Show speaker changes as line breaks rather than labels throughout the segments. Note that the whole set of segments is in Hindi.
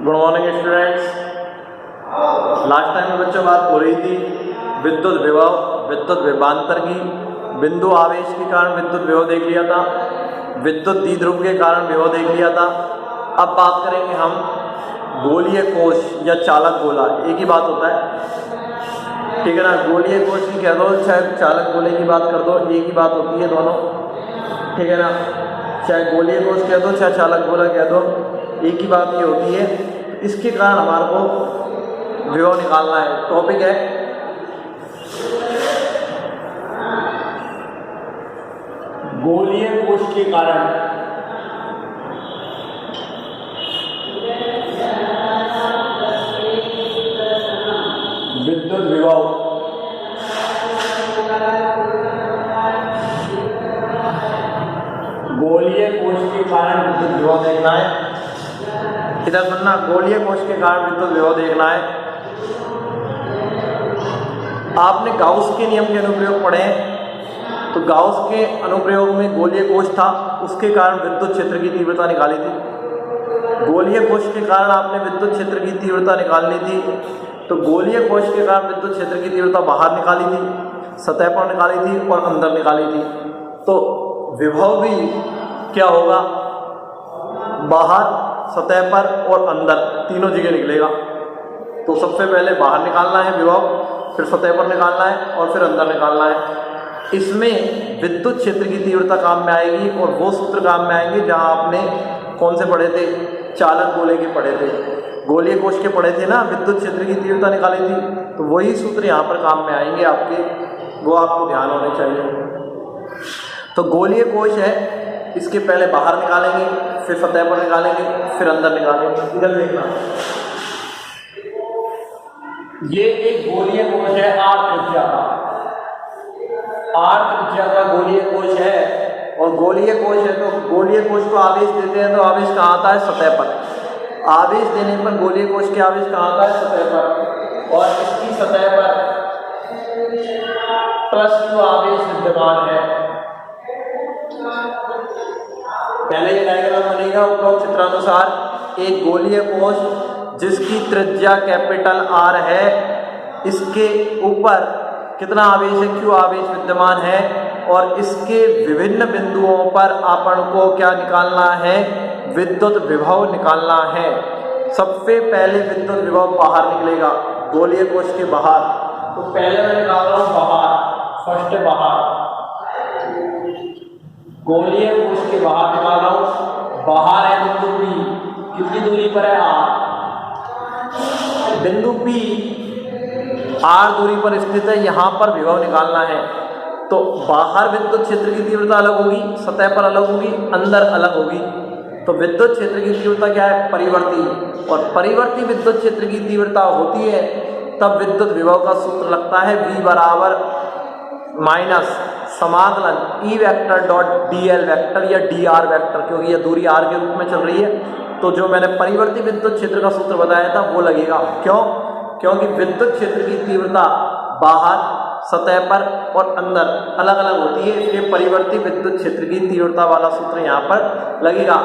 Good morning students. Last time में बच्चों बात हो रही थी विद्युत विभव, विद्युत विभवांतर की। बिंदु आवेश के कारण विद्युत विभव देख लिया था, विद्युत द्विध्रुव के कारण विभव देख लिया था। अब बात करेंगे हम गोलीय कोश या चालक गोला, एक ही बात होता है, ठीक है ना। गोलीय कोश की कह दो चाहे चालक गोले की बात कर दो, एक ही बात होती है दोनों, ठीक है ना। चाहे गोलीय कोश कह दो चाहे चालक गोला कह दो, एक ही बात ये होती है। इसके कारण हमारे को विभव निकालना है। टॉपिक है गोलीय कोश के कारण विद्युत विभव। गोलीय कोश के कारण विद्युत विभव देखना है। इधर सुनना, गोलीय कोश के कारण विद्युत विभव देखना है। आपने गाउस के नियम के अनुप्रयोग पढ़े हैं, तो गाउस के अनुप्रयोग में गोलीय कोश था, उसके कारण विद्युत क्षेत्र की तीव्रता निकाली थी। गोलीय कोश के कारण आपने विद्युत क्षेत्र की तीव्रता निकालनी थी, तो गोलीय कोश के कारण विद्युत क्षेत्र की तीव्रता बाहर निकाली थी, सतह पर निकाली थी और अंदर निकाली थी। तो विभव भी क्या होगा, बाहर, सतह पर और अंदर तीनों जगह निकलेगा। तो सबसे पहले बाहर निकालना है विभव, फिर सतह पर निकालना है और फिर अंदर निकालना है। इसमें विद्युत क्षेत्र की तीव्रता काम में आएगी और वो सूत्र काम में आएंगे जहां आपने कौन से पढ़े थे, चालक गोले के पढ़े थे, गोलीय कोश के पढ़े थे ना, विद्युत क्षेत्र की तीव्रता निकाली थी। तो वही सूत्र यहाँ पर काम में आएंगे आपके, वो आपको ध्यान होने चाहिए। तो गोलीय कोश है, इसके पहले बाहर निकालेंगे, फिर सतह पर निकालेंगे, फिर अंदर निकालेंगे। इधर देखना, ये एक गोलीय कोश है आर त्रिज्या का, आर त्रिज्या का गोलीय कोश है। और गोलीय कोश है तो गोलीय कोश को आवेश देते हैं तो आवेश कहाँ आता है, सतह पर। आवेश देने पर गोलीय कोश के आवेश कहाँ आता है, सतह पर। और इसकी सतह पर +Q आवेश विद्यमान है। पहले ये डायग्राम बनेगा उपरोक्त चित्रानुसार। एक गोलीय कोश जिसकी त्रिज्या कैपिटल आर है, इसके ऊपर कितना आवेश है, Q आवेश विद्यमान है। और इसके विभिन्न बिंदुओं पर अपन को क्या निकालना है, विद्युत विभव निकालना है। सबसे पहले विद्युत विभव बाहर निकलेगा, गोलीय कोश के बाहर। तो पहले मैं निकाल रहा हूं बाहर, फर्स्ट बाहर, गोलीय कोश के बाहर निकाल रहा हूं। बाहर है बिंदु P, कितनी दूरी पर है, R। बिंदु P R दूरी पर स्थित है, यहां पर विभव निकालना है। तो बाहर विद्युत क्षेत्र की तीव्रता अलग होगी, सतह पर अलग होगी, अंदर अलग होगी। तो विद्युत क्षेत्र की तीव्रता क्या है, परिवर्ती। और परिवर्ती विद्युत क्षेत्र की तीव्रता होती है तब विद्युत विभव का सूत्र लगता है V बराबर माइनस समाकलन E vector dot dl vector या dr वेक्टर, क्योंकि यह दूरी r के रूप में चल रही है। तो जो मैंने परिवर्ती विद्युत क्षेत्र का सूत्र बताया था वो लगेगा। क्यों? क्योंकि विद्युत क्षेत्र की तीव्रता बाहर, सतह पर और अंदर अलग अलग होती है, इसलिए परिवर्ती विद्युत क्षेत्र की तीव्रता वाला सूत्र यहाँ पर लगेगा।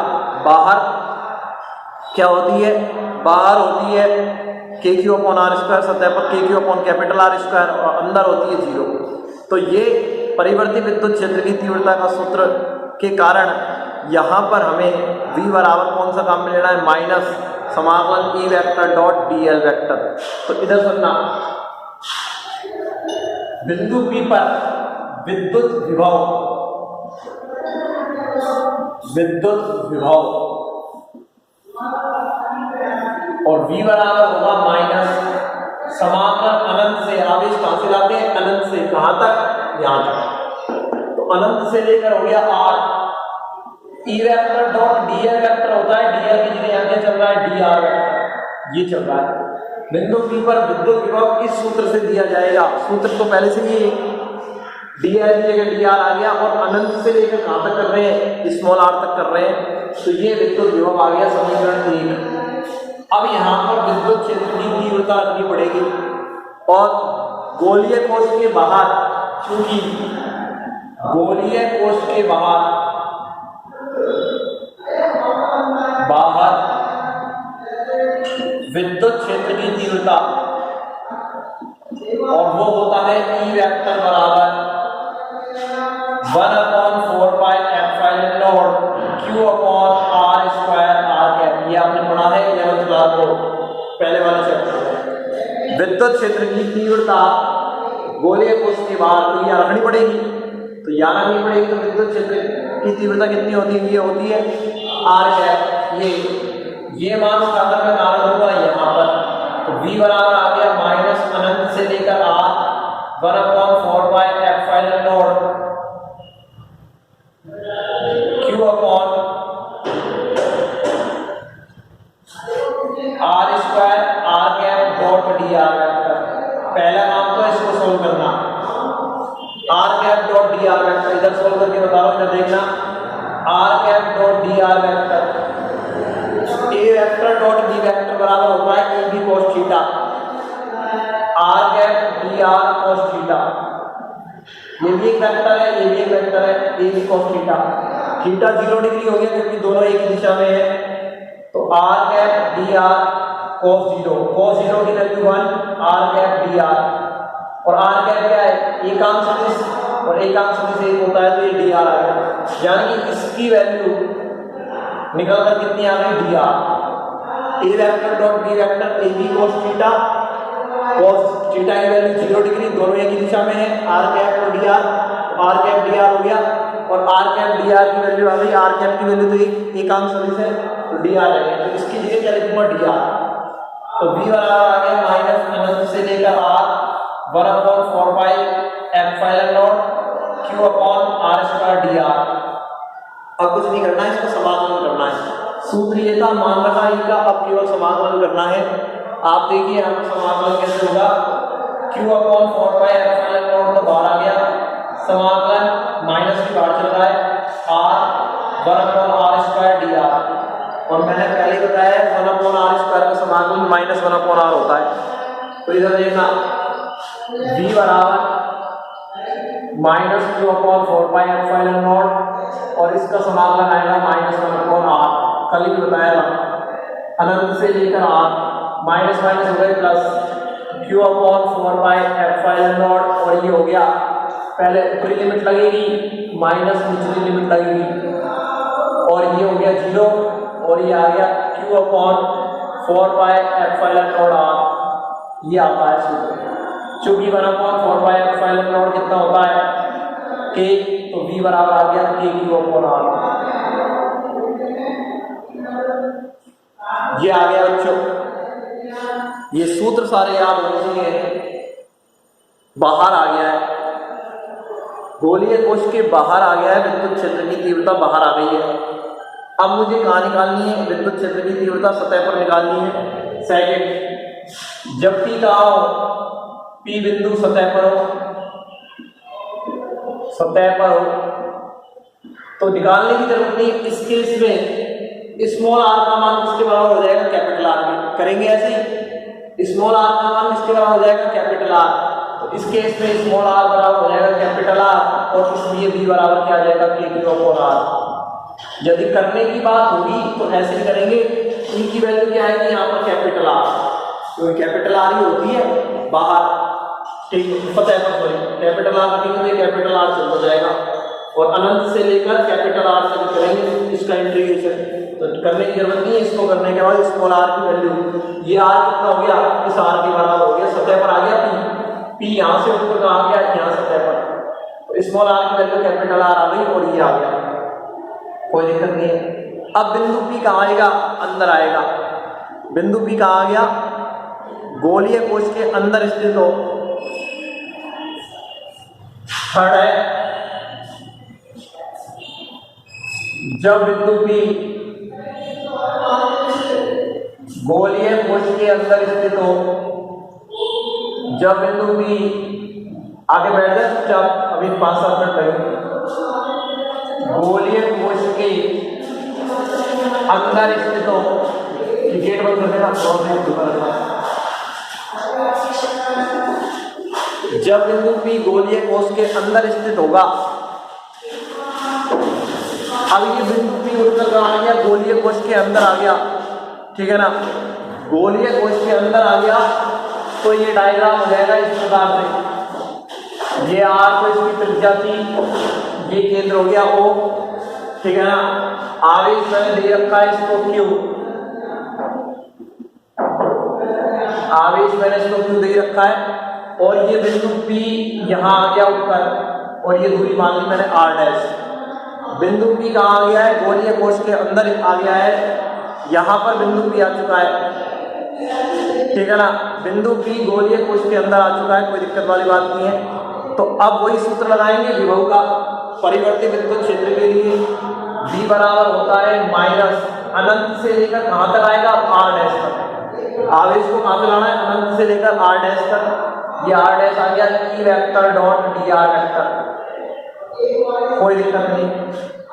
बाहर क्या होती है, बाहर होती है KQ/r², सतह पर KQ/R², और अंदर होती है 0। तो ये परिवर्ती विद्युत क्षेत्र की तीव्रता का सूत्र के कारण यहाँ पर हमें V बराबर कौन सा काम में लेना है, माइनस समाकलन E vector dot dl vector. तो इधर सुनना, बिंदु P पर विद्युत विभव, विद्युत विभव और V बराबर होगा माइनस समाकलन अनंत से, आवेश कहां से लाते हैं, अनंत से, कहां तक, यहां तक। तो अनंत से लेकर हो गया R। E vector dot dl vector होता है, dl की जगह यहां क्या चल रहा है, dr वेक्टर, ये चल रहा है। बिंदु P पर विद्युत विभव इस सूत्र से दिया जाएगा। सूत्र तो पहले से ही dl की जगह dr आ गया, और अनंत से लेकर कहां तक कर रहे हैं, स्मॉल r तक कर रहे हैं। तो ये विद्युत विभव आ गया, समीकरण 1। अब यहाँ पर विद्युत क्षेत्र की तीव्रता रखनी पड़ेगी। और गोलीय कोश के बाहर, चूंकि गोलीय कोश के बाहर विद्युत क्षेत्र की तीव्रता, और वो होता है ई वेक्टर बराबर 1/4πε0 Q/r²r कैप। ये आपने पढ़ा है 11th क्लास को, पहले वाले चैप्टर में। विद्युत क्षेत्र की तीव्रता गोलीय कोश के बाहर तो यहाँ रखनी पड़ेगी, तो यहाँ रखनी पड़ेगी। तो विद्युत क्षेत्र की तीव्रता कितनी होती है? ये होती है आर कैप। ये मान उठाकर मैं कारण होगा यहाँ पर, तो v बराबर आ गया माइनस अनंत से लेकर r 1/4πε0 Q/r² r cap dot dr vector. पहला काम तो इसको सोल्व करना, r cap dot dr vector. इधर सोल्व करके बताओ, इधर देखना, r cap dot dr vector a vector dot b vector बराबर होता है a b cos theta, r cap dr cos theta. ये भी एक वेक्टर है, ये भी एक वेक्टर है, a b cos theta. Theta 0 degree हो गया क्योंकि दोनों एक ही दिशा में है, तो r कैप dr cos 0 की वैल्यू 1, r कैप dr। और r कैप क्या है? एकांक सदिश, और एकांक सदिश एक होता है तो ये dr आ गया, यानी कि इसकी वैल्यू निकलकर कितनी आ गई? dr। a vector dot b vector a b cos theta, cos theta की वैल्यू 0 डिग्री, दोनों एक ही दिशा में है, r कैप और dr, r कैप dr हो गया। और r कैप dr की वैल्यू आ गई, r कैप की वैल्यू तो एकांक सदिश है तो dr आ गया, तो इसकी जगह क्या लिखूंगा? dr। तो v बराबर आ गया माइनस अनंत से लेकर r 1/4πε0 Q/r² dr। अब कुछ नहीं करना है, इसका समाकलन करना है। सूत्र ये था, मान रखा इनका, अब केवल समाकलन करना है। आप देखिए यहाँ पर समाकलन कैसे होगा, Q/4πε0 तो बाहर आ गया, समाकलन माइनस की बाहर चल रहा है, r 1/r² dr। और मैंने पहले ही बताया 1/r² का समाकलन माइनस 1/r होता है। तो इधर देखना, v बराबर माइनस Q/4πε0 और इसका समाकलन आएगा माइनस 1/r। कल ही बताया था, अनंत से लेकर r, माइनस माइनस हो गए प्लस, Q/4πε0 और ये हो गया, पहले ऊपरी लिमिट लगेगी माइनस निचली लिमिट लगेगी, और ये हो गया 0 और ये आ गया Q/4πε0r। ये आता है सूत्र, चूंकि 1/4πε0 कितना होता है? k, तो v बराबर आ गया k/r। ये आ गया बच्चों, ये सूत्र सारे याद होने चाहिए। बाहर आ गया है, गोलीय कोश के बाहर आ गया है, विद्युत क्षेत्र की तीव्रता बाहर आ गई है। अब मुझे कहाँ निकालनी है? विद्युत क्षेत्र की तीव्रता सतह पर निकालनी है। सेकंड, जब P कहाँ हो? P बिंदु सतह पर हो, सतह पर हो तो निकालने की जरूरत नहीं। इस केस में स्मॉल r का मान किसके बराबर हो जाएगा? कैपिटल R में। करेंगे ऐसे ही, स्मॉल r का मान किसके बराबर हो जाएगा? Capital R। तो इस केस में स्मॉल r बराबर हो जाएगा कैपिटल R, और इसलिए v बराबर क्या आ जाएगा? k/r। यदि करने की बात होगी तो ऐसे ही करेंगे, इनकी वैल्यू क्या है कि यहाँ पर कैपिटल R, तो कैपिटल R ही होती है बाहर, ठीक, सतह पर सॉरी, कैपिटल R रखेंगे तो कैपिटल R चलता जाएगा, और अनंत से लेकर कैपिटल R तक करेंगे इसका इंटीग्रेशन। तो करने की जरूरत नहीं है, इसको करने के बाद स्मॉल r की वैल्यू, ये r कितना हो गया? इस r के बराबर हो गया, सतह पर आ गया p यहाँ से ऊपर का आ गया, यहाँ सतह पर, तो स्मॉल r की वैल्यू कैपिटल R आ गई और ये आ गया, कोई दिक्कत नहीं है। अब बिंदु P कहाँ आएगा? अंदर आएगा। बिंदु P कहाँ आ गया? गोलीय कोश के अंदर स्थित हो। थर्ड है, जब बिंदु P गोलीय कोश के अंदर स्थित हो, जब बिंदु P, आगे बैठ जाए चुपचाप, अभी 5-7 मिनट लगेंगे। गोलीय कोश के अंदर स्थित हो, गेट बंद कर देना, जब बिंदु P गोलीय कोश के अंदर स्थित होगा, अब ये बिंदु P उठकर कहाँ आ गया? गोलीय कोश के अंदर आ गया, ठीक है ना। गोलीय कोश के अंदर आ गया तो ये डायग्राम हो जाएगा इस प्रकार से। ये आर को इसकी त्रिज्या थी, ये केंद्र हो गया O, ठीक है ना। आवेश मैंने दे रखा है इसको Q, आवेश मैंने इसको Q दे रखा है, और ये बिंदु P यहाँ आ गया ऊपर, और ये दूरी मान ली मैंने R डैश। बिंदु P कहाँ आ गया है? गोलीय कोश के अंदर आ गया है, यहाँ पर बिंदु P आ चुका है, ठीक है ना। बिंदु P गोलीय कोश के अंदर आ चुका है, कोई दिक्कत वाली बात नहीं है। तो अब वही सूत्र लगाएंगे विभव का परिवर्ती विद्युत क्षेत्र के लिए। V बराबर होता है माइनस अनंत से लेकर कहाँ तक आएगा? R डैश तक। आवेश को कहाँ से लाना है? अनंत से लेकर R डैश तक। ये R डैश आ गया E vector dot dr vector, कोई दिक्कत नहीं।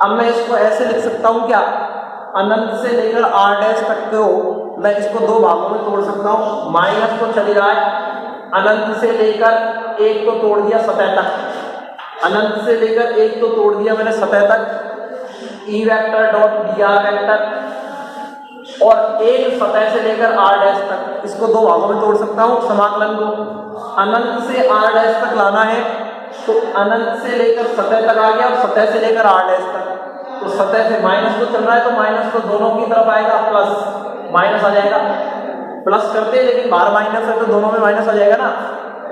अब मैं इसको ऐसे लिख सकता हूँ क्या? अनंत से लेकर R डैश तक को मैं इसको दो भागों में तोड़ सकता हूँ। माइनस तो चली रहा है, अनंत से लेकर एक तो तोड़ दिया सतह तक, अनंत से लेकर एक तो तोड़ दिया मैंने सतह तक, E vector dot dr vector, और एक सतह से लेकर R डैश तक, इसको दो भागों में तोड़ सकता हूँ समाकलन को। अनंत से R डैश तक लाना है तो अनंत से लेकर सतह तक आ गया, और सतह से लेकर R डैश तक, तो सतह से माइनस तो चल रहा है तो माइनस तो दोनों की तरफ आएगा, प्लस माइनस आ जाएगा। प्लस करते हैं लेकिन बाहर माइनस है तो दोनों में माइनस आ जाएगा ना,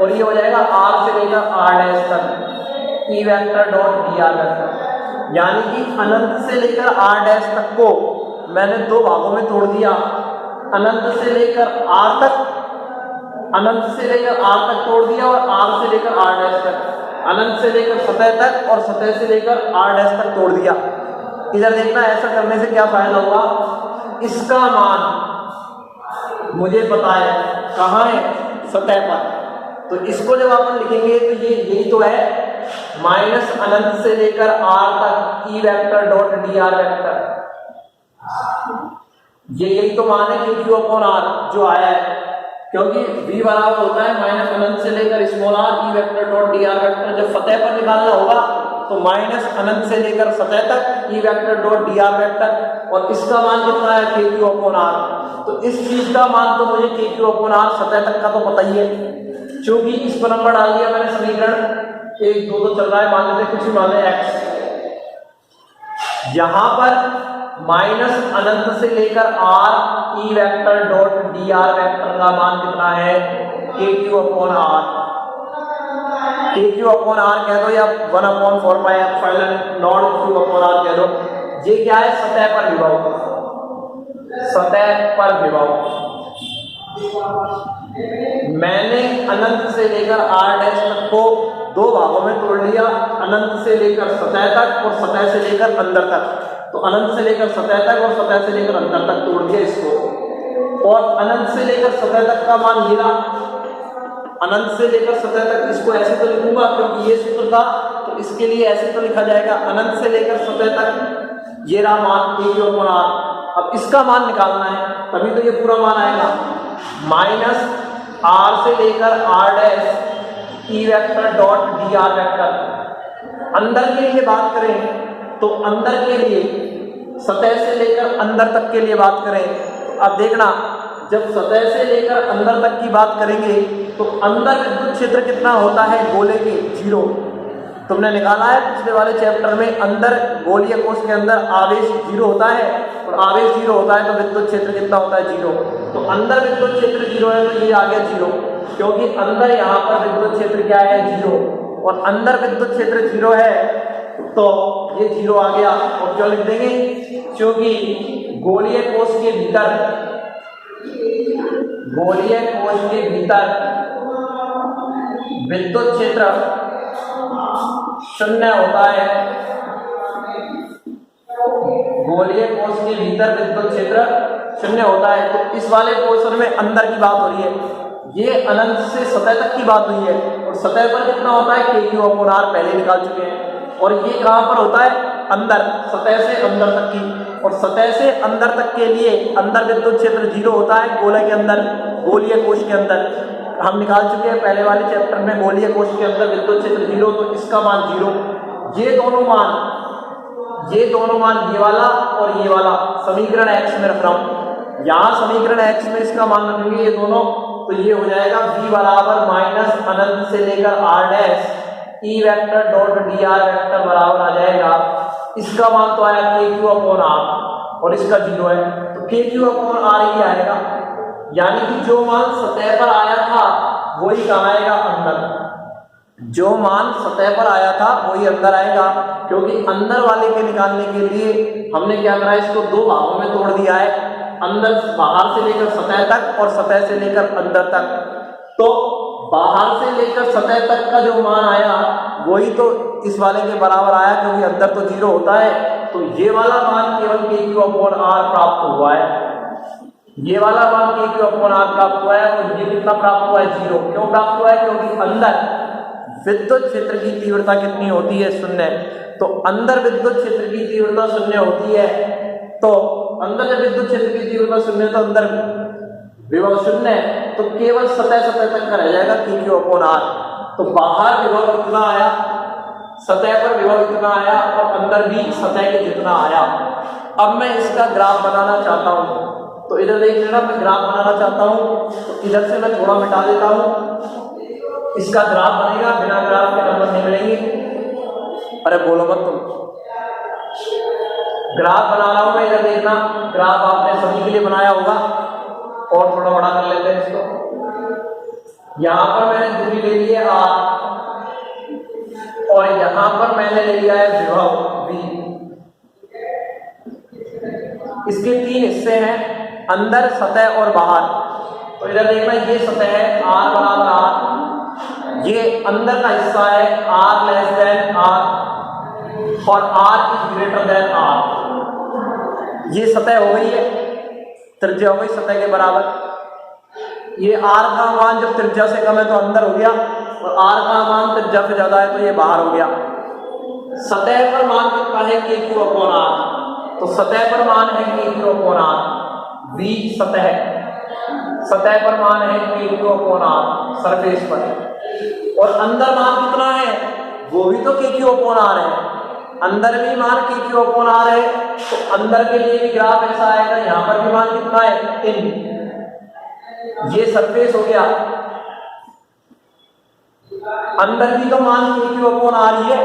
और ये हो जाएगा R से लेकर R डैश तक E vector dot dr vector. यानी कि अनंत से लेकर R डैश तक को मैंने दो भागों में तोड़ दिया, अनंत से लेकर R तक, अनंत से लेकर R तक तोड़ दिया, और R से लेकर R डैश तक, अनंत से लेकर सतह तक और सतह से लेकर R डैश तक तोड़ दिया। इधर देखना, ऐसा करने से क्या फायदा होगा? इसका मान मुझे पता है कहाँ है? सतह पर। तो इसको जब अपन लिखेंगे तो ये यही तो है, माइनस अनंत से लेकर R तक E vector dot dr vector, ये यही तो मान है Q अपॉन R जो आया है, क्योंकि V बराबर होता है माइनस अनंत से लेकर small r E vector dot dr vector. जब सतह पर निकालना होगा तो माइनस अनंत से लेकर सतह तक E vector dot dr vector, और इसका मान कितना है? KQ upon R। तो इस चीज का मान तो मुझे KQ अपॉन R सतह तक का तो पता ही है, क्योंकि इस पर नंबर डाल दिया मैंने समीकरण 1 2 तो चल रहा है, मान लेते कुछ भी मान लें x। यहां पर माइनस अनंत से लेकर R E vector dot dr vector का मान कितना है? KQ upon R। KQ upon R कह दो या 1/4π नॉट Q अपॉन R कह दो। ये क्या है? सतह पर विभव, सतह पर विभव। मैंने अनंत से लेकर R डैश तक को दो भागों में तोड़ लिया, अनंत से लेकर सतह तक और सतह से लेकर अंदर तक। तो अनंत से लेकर सतह तक और सतह से लेकर अंदर तक तोड़ दिया इसको, और अनंत से लेकर सतह तक का मान ये रहा। अनंत से लेकर सतह तक इसको ऐसे तो लिखूंगा क्योंकि ये सूत्र था, तो इसके लिए ऐसे तो लिखा जाएगा, अनंत से लेकर सतह तक ये रहा मान KQ अपॉन R। अब इसका मान निकालना है, तभी तो ये पूरा मान आएगा। माइनस R से लेकर R dash E vector dot dr vector. अंदर के लिए बात करें तो अंदर के लिए सतह से लेकर अंदर तक के लिए बात करें तो अब देखना, जब सतह से लेकर अंदर तक की बात करेंगे तो अंदर विद्युत क्षेत्र कितना होता है? गोले के 0। तुमने निकाला है पिछले वाले चैप्टर में, अंदर गोलीय कोश के अंदर आवेश 0 होता है, और आवेश 0 होता है तो विद्युत क्षेत्र कितना होता है? 0। तो अंदर विद्युत क्षेत्र 0 है तो ये आ गया 0, क्योंकि अंदर यहाँ पर विद्युत क्षेत्र क्या है? 0, और अंदर विद्युत क्षेत्र 0 है तो ये 0 आ गया। और क्यों लिख देंगे? क्योंकि गोलीय कोश के भीतर, गोलीय कोश के भीतर विद्युत क्षेत्र 0 होता है। गोलीय कोश के भीतर विद्युत क्षेत्र 0 होता है। तो इस वाले पोर्शन में अंदर की बात हो रही है, ये अनंत से सतह तक की बात हुई है, और सतह पर कितना होता है? KQ अपॉन R पहले निकाल चुके हैं। और ये कहां पर होता है? अंदर, सतह से अंदर तक की। और सतह से अंदर तक के लिए अंदर विद्युत क्षेत्र 0 होता है, गोले के अंदर, गोलीय कोश के अंदर। हम निकाल चुके हैं पहले वाले चैप्टर में, गोलीय कोश के अंदर विद्युत क्षेत्र 0, तो इसका मान 0। ये दोनों मान, ये वाला और ये वाला समीकरण x में रख रहा हूं, यहाँ समीकरण x में इसका मान रखेंगे ये दोनों, तो ये हो जाएगा v बराबर माइनस अनंत से लेकर r dash e vector dot dr vector बराबर आ जाएगा, इसका मान तो आया kq अपॉन r और इसका 0 है, तो kq अपॉन r ही आएगा, यानी कि जो मान सतह पर आया था वही कहाँ आएगा, अंदर। जो मान सतह पर आया था वही अंदर आएगा, क्योंकि अंदर वाले के निकालने के लिए हमने क्या करा, इसको दो भागों में तोड़ दिया है, अंदर बाहर से लेकर सतह तक और सतह से लेकर अंदर तक। तो बाहर से लेकर सतह तक का जो मान आया वही तो इस वाले के बराबर आया, क्योंकि अंदर तो 0 होता है, तो ये वाला मान केवल kq अपॉन r प्राप्त हुआ है, ये वाला मान kq अपॉन r प्राप्त हुआ है, और ये कितना प्राप्त हुआ है, 0। क्यों प्राप्त हुआ है, क्योंकि अंदर विद्युत क्षेत्र की तीव्रता कितनी होती है, 0। तो अंदर विद्युत क्षेत्र की तीव्रता 0 होती है, तो अंदर जब विद्युत क्षेत्र की तीव्रता 0 तो अंदर विभव 0 है, तो केवल सतह तक का रह जाएगा kq अपॉन r। तो बाहर विभव कितना आया, सतह पर विभव कितना आया, और अंदर भी सतह के जितना आया। अब मैं इसका ग्राफ बनाना चाहता हूं, तो इधर देख लेना, मैं ग्राफ बनाना चाहता हूं, तो इधर से मैं थोड़ा मिटा देता हूं, इसका ग्राफ बनेगा, बिना ग्राफ के नंबर नहीं मिलेंगे। अरे बोलो मत तुम, ग्राफ बना रहा हूं मैं, इधर देखना, ग्राफ आपने सभी के लिए बनाया होगा, और थोड़ा बड़ा कर लेते हैं इसको। यहां पर मैंने दूरी ले ली है r, और यहां पर मैंने ले लिया है विभव v। इसके 3 हिस्से हैं, अंदर, सतह और बाहर। तो इधर देखना, ये सतह है r बराबर r, ये अंदर का हिस्सा है r लेस देन r, और r is greater than r। ये सतह हो गई है, त्रिज्या हो गई सतह के बराबर। ये r का मान जब त्रिज्या से कम है तो अंदर हो गया, और r का मान त्रिज्या से ज्यादा है तो ये बाहर हो गया। सतह पर मान कितना है, kq अपॉन r, तो सतह पर मान है kq अपॉन r, v सतह, सतह पर मान है kq अपॉन r सरफेस पर, और अंदर मान कितना है, वो भी तो kq अपॉन r है, अंदर भी मान kq अपॉन r है, तो अंदर के लिए भी ग्राफ ऐसा आएगा, यहां पर भी मान कितना है, इन, ये सरफेस हो गया, अंदर भी तो मान kq अपॉन r ही है,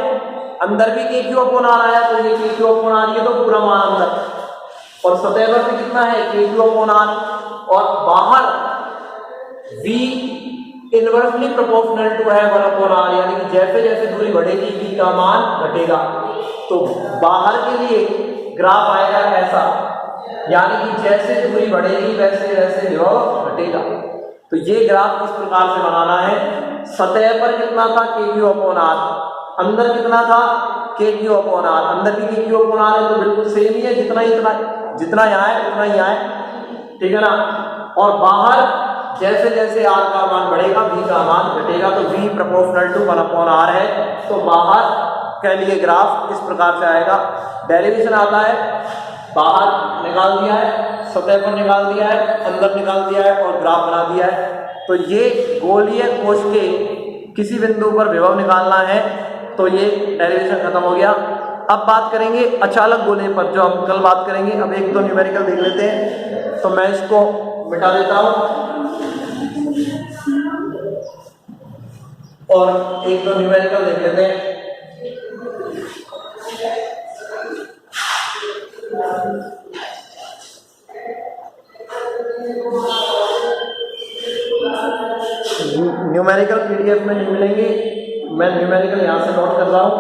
अंदर भी kq अपॉन r आया, तो ये kq अपॉन r ये तो पूरा मान अंदर, और सतह पर भी कितना है, kq अपॉन r, और बाहर v इनवर्सली प्रोपोर्शनल टू है 1 अपॉन r, यानी कि जैसे जैसे दूरी बढ़ेगी v का मान घटेगा। तो बाहर के लिए ग्राफ आएगा ऐसा, यानी कि जैसे दूरी बढ़ेगी वैसे वैसे विभव घटेगा। तो ये ग्राफ इस प्रकार से बनाना है, सतह पर कितना था, kq अपॉन r, अंदर कितना था, kq अपॉन r, अंदर भी kq अपॉन r है, तो बिल्कुल सेम ही है, जितना यहाँ है उतना यहाँ है, ठीक है ना। और बाहर जैसे जैसे r का मान बढ़ेगा v का मान घटेगा, तो v proportional to 1 upon r है, तो बाहर के लिए ग्राफ इस प्रकार से आएगा। डेरिवेशन आता है, बाहर निकाल दिया है, सतह पर निकाल दिया है, अंदर निकाल दिया है, और ग्राफ बना दिया है। तो ये गोलीय कोश के किसी बिंदु पर विभव निकालना है, तो ये डेरिवेशन खत्म हो गया। अब बात करेंगे अचालक गोले पर, जो हम कल बात करेंगे। अब एक दो न्यूमेरिकल देख लेते हैं, तो मैं इसको मिटा देता हूं, और एक दो न्यूमेरिकल देख लेते हैं। न्यूमेरिकल पीडीएफ में नहीं मिलेंगे, मैं न्यूमेरिकल यहां से नोट कर रहा हूं।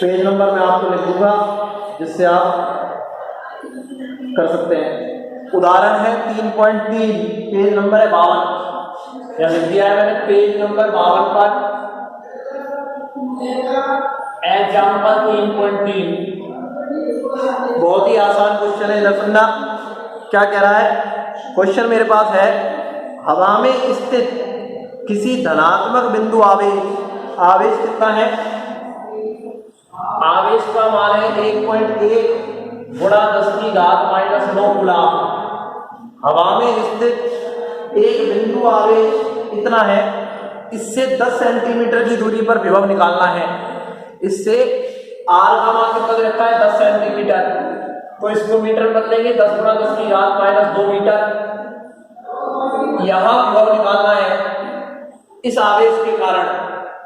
पेज नंबर मैं आपको लिख दूंगा, जिससे आप कर सकते हैं। उदाहरण है 3.3, पेज नंबर है 52, या लिख दिया है मैंने पेज नंबर 52 पर, एग्जाम्पल 3.3। बहुत ही आसान क्वेश्चन है, इधर सुनना क्या कह रहा है। क्वेश्चन मेरे पास है, हवा में स्थित किसी धनात्मक बिंदु आवेश कितना है, आवेश का मान है 1.1 गुणा 10⁻⁻⁹ कूलम। हवा में स्थित एक बिंदु आवेश इतना है, इससे 10 सेंटीमीटर की दूरी पर विभव निकालना है। इससे आर का मान कितना दे रखा है 10 सेंटीमीटर, तो इसको मीटर में बदलेंगे 10 गुणा 10 की घात माइनस 2 मीटर। यहां विभव निकालना है इस आवेश के कारण।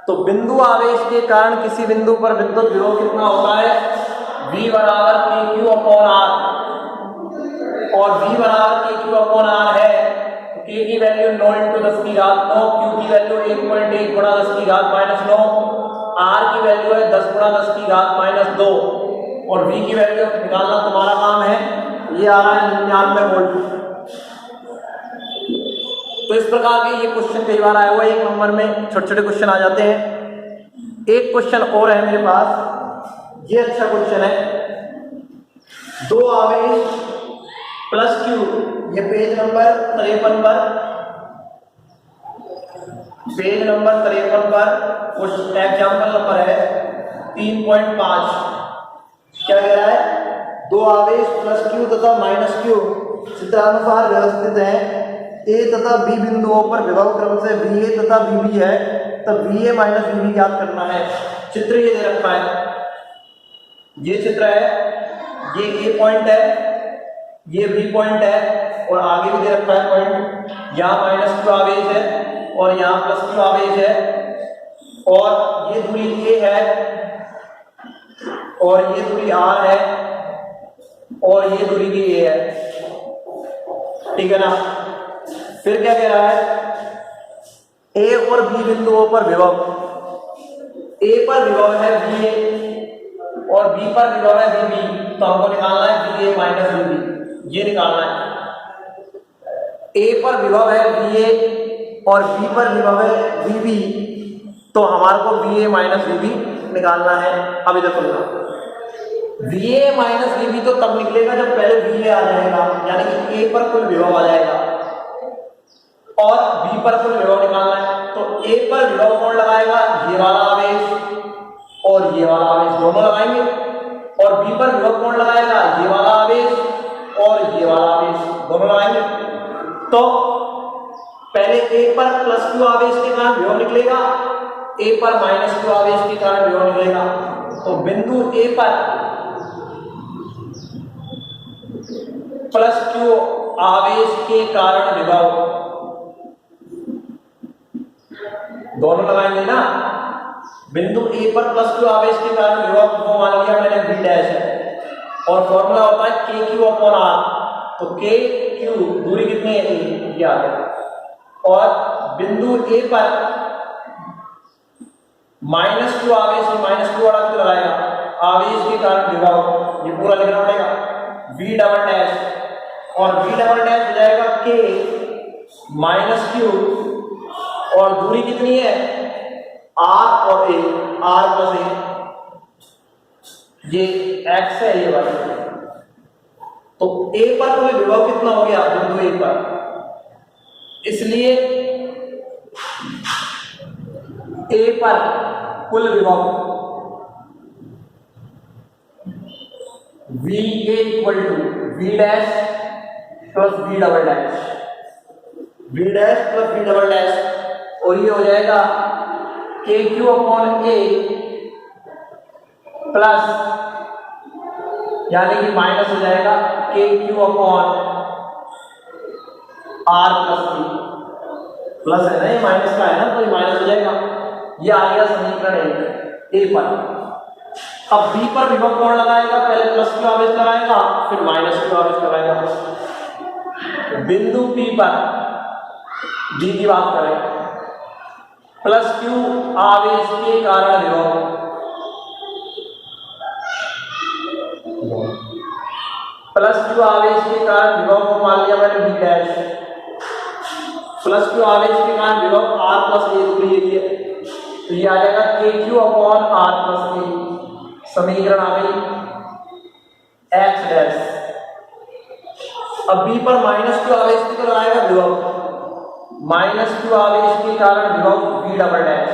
तो बिंदु आवेश के कारण किसी बिंदु पर विद्युत विभव कितना होता है, V बराबर KQ अपॉन R, और V बराबर KQ अपॉन R है तो K की वैल्यू 9 × 10 की घात 9, Q की वैल्यू 1.1 गुणा 10 की घात माइनस 9, R की वैल्यू है 10 गुणा 10 की घात माइनस 2, और V की वैल्यू निकालना तुम्हारा काम है। ये आ रहा है 99 वोल्ट। तो इस प्रकार के ये क्वेश्चन कई बार आया हुआ है, एक नंबर में छोटे छोटे क्वेश्चन आ जाते हैं। एक क्वेश्चन और है मेरे पास, ये अच्छा क्वेश्चन है। 2 आवेश प्लस Q, ये पेज नंबर 53 पर एग्जाम्पल नंबर है 3.5। क्या कह रहा है, 2 आवेश प्लस Q तथा माइनस Q चित्रानुसार व्यवस्थित है। A तथा B बिंदुओं पर विभव क्रम से VA तथा VB है, तब VA माइनस VB ज्ञात करना है। चित्र ये दे रखा है, ये चित्र है, ये A पॉइंट है, ये B पॉइंट है, और आगे भी दे रखा है पॉइंट। यहाँ माइनस Q आवेश है और यहाँ प्लस Q आवेश है, और ये दूरी A है और ये दूरी R है और ये दूरी भी A है, ठीक है ना। फिर क्या कह रहा है, A और B बिंदुओं पर विभव, A पर विभव है VA और B पर विभव है VB, तो हमको निकालना है VA माइनस VB, ये निकालना है। A पर विभव है VA और B पर विभव है VB, तो हमारे को VA माइनस VB निकालना है। अब इधर सुनना, VA माइनस VB तो तब निकलेगा जब पहले VA आ जाएगा, यानी कि A पर कुल विभव आ जाएगा और B पर कुल विभव निकालना है। तो A पर विभव कौन लगाएगा, ये वाला आवेश और ये वाला आवेश दोनों लगाएंगे, और B पर विभव कौन लगाएगा, ये वाला आवेश और ये वाला आवेश दोनों लगाएंगे। तो पहले A पर प्लस Q आवेश के कारण विभव निकलेगा, A पर माइनस Q आवेश के कारण विभव निकलेगा। तो बिंदु A पर प्लस Q आवेश के कारण विभव दोनों लगाएंगे ना। बिंदु A पर प्लस Q आवेश के कारण विभव को मान लिया मैंने V डैश है, और फॉर्मूला होता है KQ अपॉन R। तो KQ दूरी कितनी है, ये आ गया। और बिंदु A पर माइनस Q आवेश, माइनस Q वाला कितना लगाएगा, आवेश के कारण विभव, ये पूरा लिखना पड़ेगा V डबल डैश, और V डबल डैश हो जाएगा K माइनस Q, और दूरी कितनी है R और A, R प्लस A, ये X है ये वाला। तो A पर कोई विभव कितना हो गया बिंदु A पर, इसलिए A पर कुल विभव VA equal to V dash plus V double dash, V dash plus V double dash, और ये हो जाएगा KQ अपॉन A प्लस, यानी कि माइनस हो जाएगा KQ upon R plus B, plus है ना, ये माइनस का है ना, तो ये माइनस हो जाएगा। ये आ गया समीकरण A पर। अब B पर विभव कौन लगाएगा, पहले प्लस Q आवेश लगाएगा फिर माइनस Q आवेश लगाएगा। बिंदु P पर B की बात करें, प्लस Q आवेश के कारण विभव, प्लस Q आवेश के कारण विभव को मान लिया मैंने V डैश, प्लस Q आवेश के कारण विभव R प्लस A दूरी है, तो ये आ जाएगा KQ upon R plus A। समीकरण आ गई X डैश। अब B पर माइनस Q आवेश की तो लगाएगा विभव, माइनस Q आवेश के कारण विभव V double dash,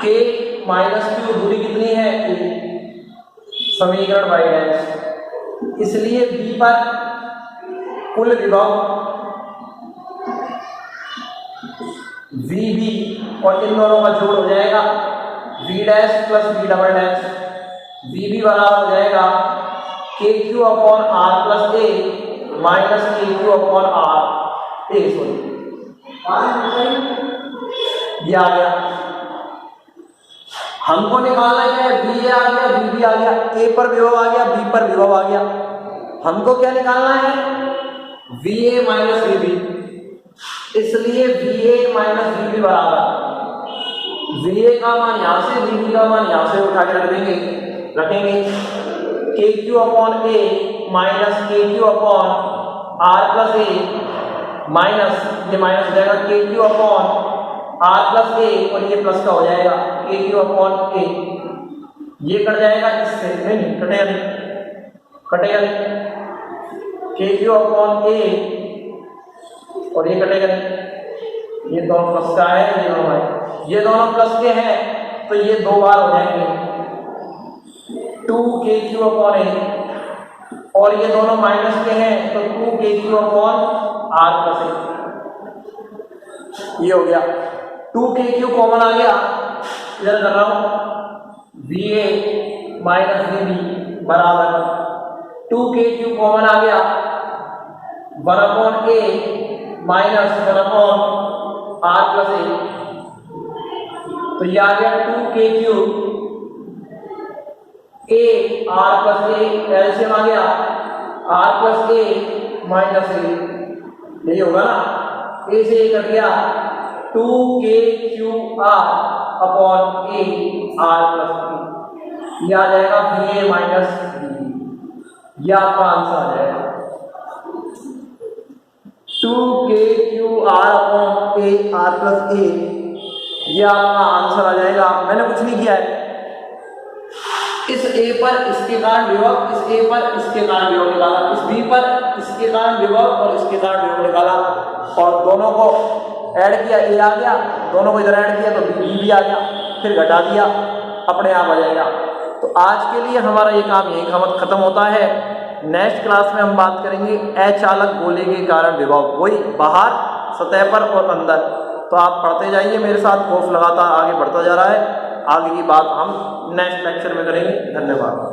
K minus Q दूरी कितनी है A, समीकरण Y डैश। इसलिए B पर कुल विभव VB और इन दोनों का जोड़ हो जाएगा V dash plus V double dash, V भी बराबर हो जाएगा K Q upon R plus A minus K Q upon R A, sorry ये आ गया। हमको निकालना क्या है, बी ए आ गया, बी भी आ गया, ए पर विभव आ गया, बी पर विभव आ गया। हमको क्या निकालना है, V A minus V B, इसलिए V A minus V B बराबर वी ए का मान यहां से, वी बी का मान यहां से उठा के रखेंगे K Q upon A minus K Q upon R plus A minus, ये माइनस हो जाएगा K Q upon R plus A, और ये प्लस का हो जाएगा के क्यू अपॉन ए, ये कट जाएगा इससे, नहीं कटेगा नहीं, कटेगा नहीं, के क्यू अपॉन ए और ये कटेगा नहीं, ये दोनों प्लस का है, ये दोनों है, ये दोनों प्लस के हैं तो ये दो बार हो जाएंगे 2 के क्यू अपॉन ए, और ये दोनों माइनस के हैं तो 2 K Q upon R plus A, ये हो गया। 2 के क्यू कॉमन आ गया, इधर कर रहा हूं V A minus V B बराबर 2 के क्यू कॉमन आ गया 1 upon A minus 1 upon R plus A, तो ये आ गया 2 K Q A R plus A, LCM आ गया R plus A minus A, यही होगा ना, ए से ए कट गया 2 K Q R upon A R plus A, ये आ जाएगा बी ए माइनस बी, ये आपका आंसर आ जाएगा 2 K Q R upon A R plus A, ये आपका आंसर आ जाएगा। मैंने कुछ नहीं किया है, इस ए पर इसके कारण विभव, इस ए पर इसके कारण विभव निकाला, इस बी पर इसके कारण विभव और इसके कारण विभव निकाला, और दोनों को ऐड किया, ए आ गया, दोनों को इधर ऐड किया तो बी भी आ गया, फिर घटा दिया, अपने आप आ जाएगा। तो आज के लिए हमारा ये काम यही खत्म होता है। नेक्स्ट क्लास में हम बात करेंगे अचालक गोले के कारण विभव, वही बाहर, सतह पर और अंदर। तो आप पढ़ते जाइए मेरे साथ, कोर्स लगातार आगे बढ़ता जा रहा है। आगे की बात हम नेक्स्ट लेक्चर में करेंगे। धन्यवाद।